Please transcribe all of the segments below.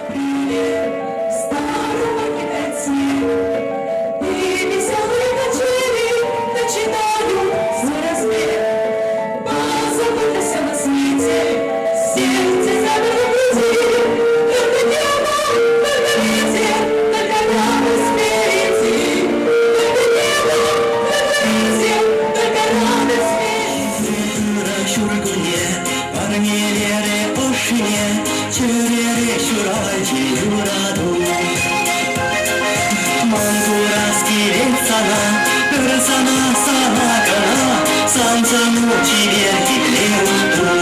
привет, старого китайцы. И веселые качели начинаю свой разбег. Позаботься на свете, сердце замерло в груди. Только небо, только ветер, только радость впереди. Только небо, только ветер, только радость впереди. Şurgunye, parnelere oşinye, çörere şuracı yuradu. Manguraski sana, sana sana kana, sancamu çiverdi leudu.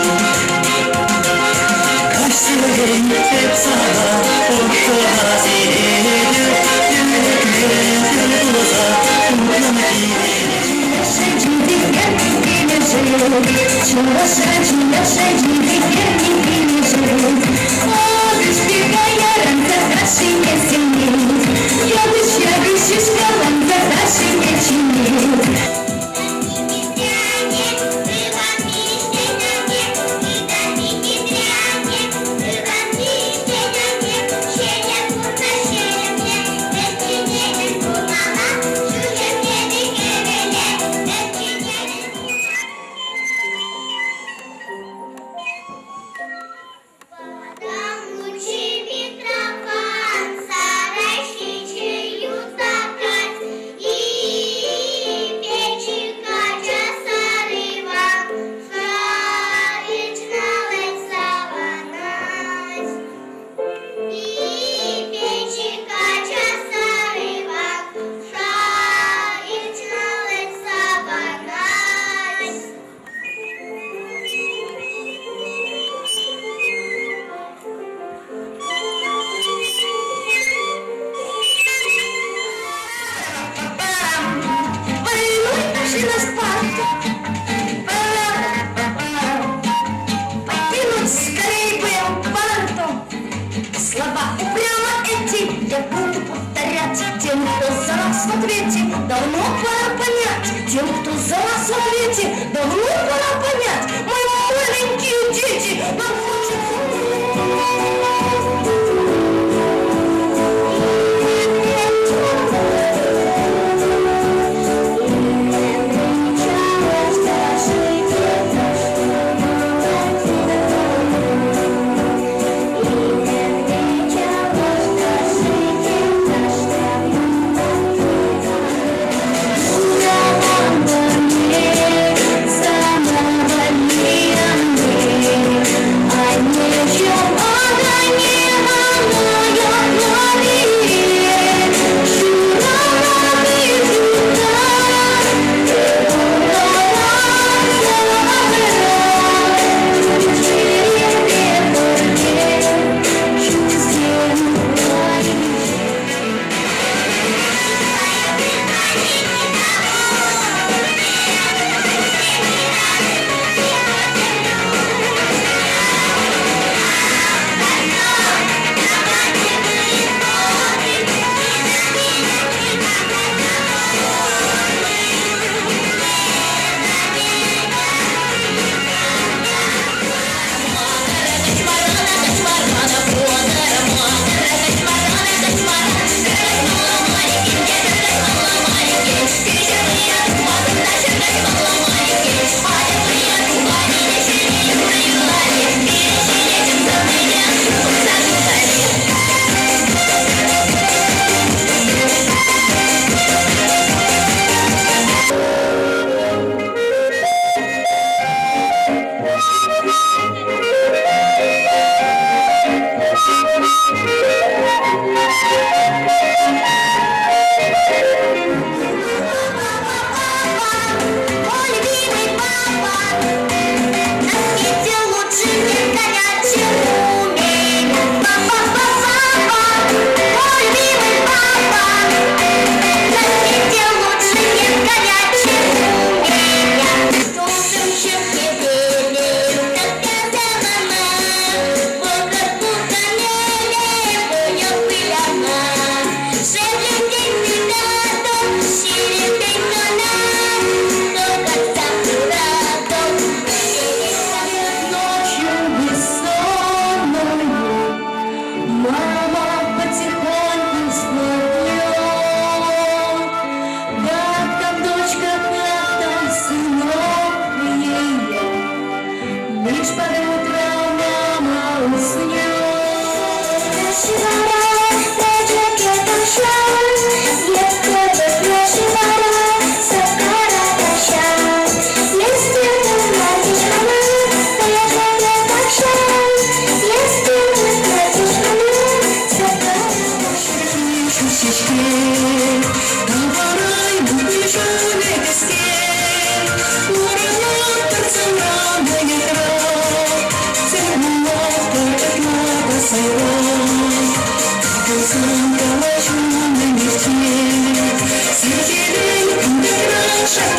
Kaşların hep sana, oşoda ziredi, yürekler doza, uyanık 除了山，除了水，你的眼，你的眼神，我的世界要让它大心也心里，要不下必须是让它大心也心里。Сарайшки чую закат, и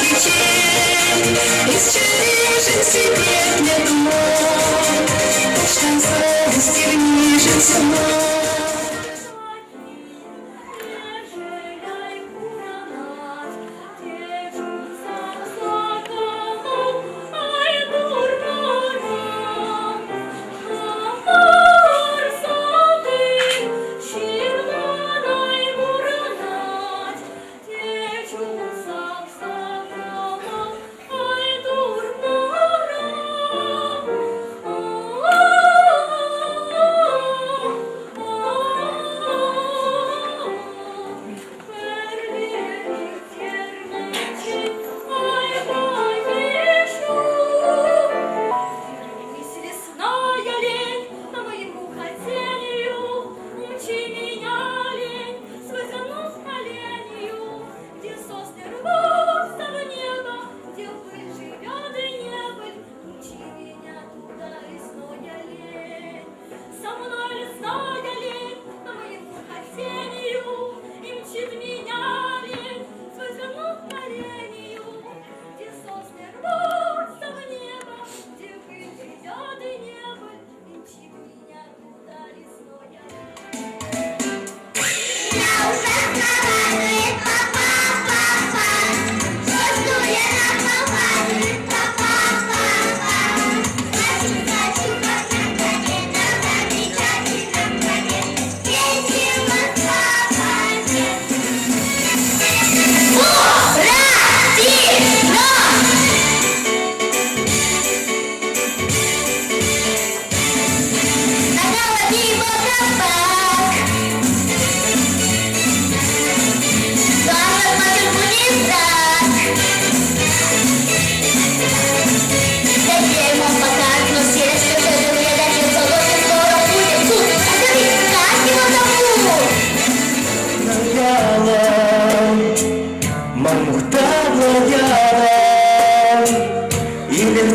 свечей, из черешен секретных нот, точно сладости в ниже темно.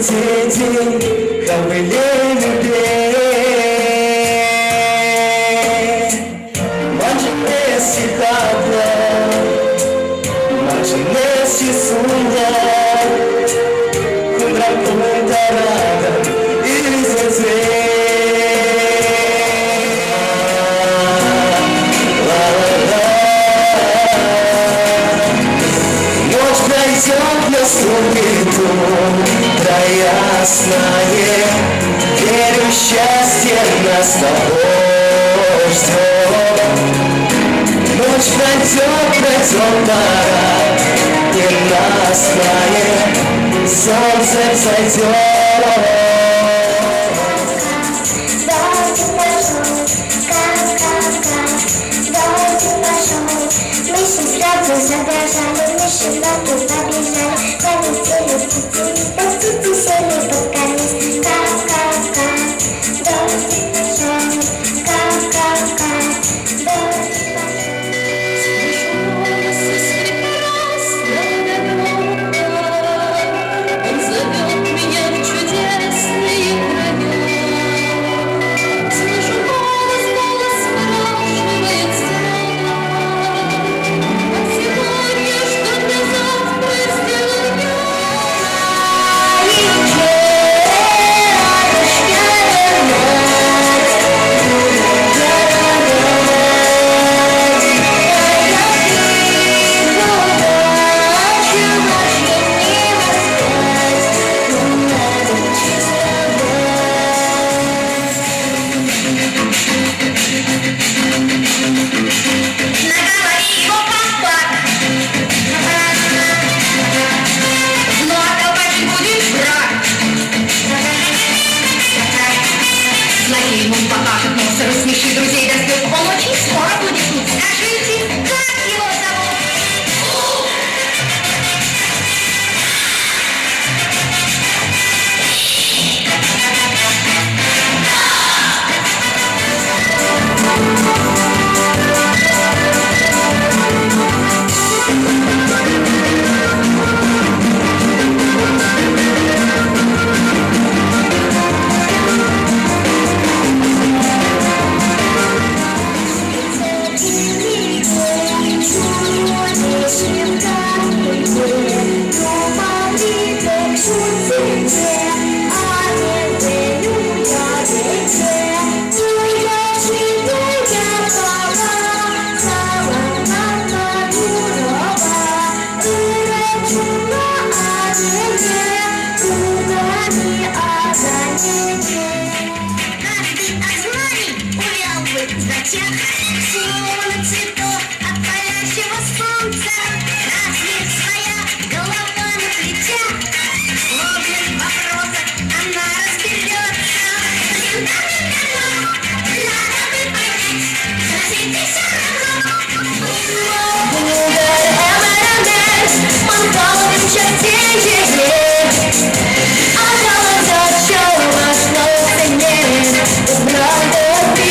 Дети, ковыле любе, Манчинеси хабла, Манчинеси суня, Кундра кундарада, Изозе. Ночь пройдет, наступит ясное, верю, счастье нас с тобой ждет. Ночь пройдет пора, ненастное, солнце взойдет. Дождь пошел, дождь пошел. Мыши сразу задрожали, мыши в воду побежали, полетели птицы, птицы сели под карниз. Ка-ка-ка, дождь пошел, ка-ка-ка, дождь пошел. Слышу голос из прекрасного, он зовет меня в чудесные края. Слышу голос спрашивает страна. Сегодня, что для завтра сделаю я? Каждый османий увял в их зачах, словно цветок от палящего солнца. Разве своя голова на плечах? Ловит вопросов, она разберется. Давным-давно надо бы понять, жить и все равно. Правда, ты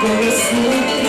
по весне.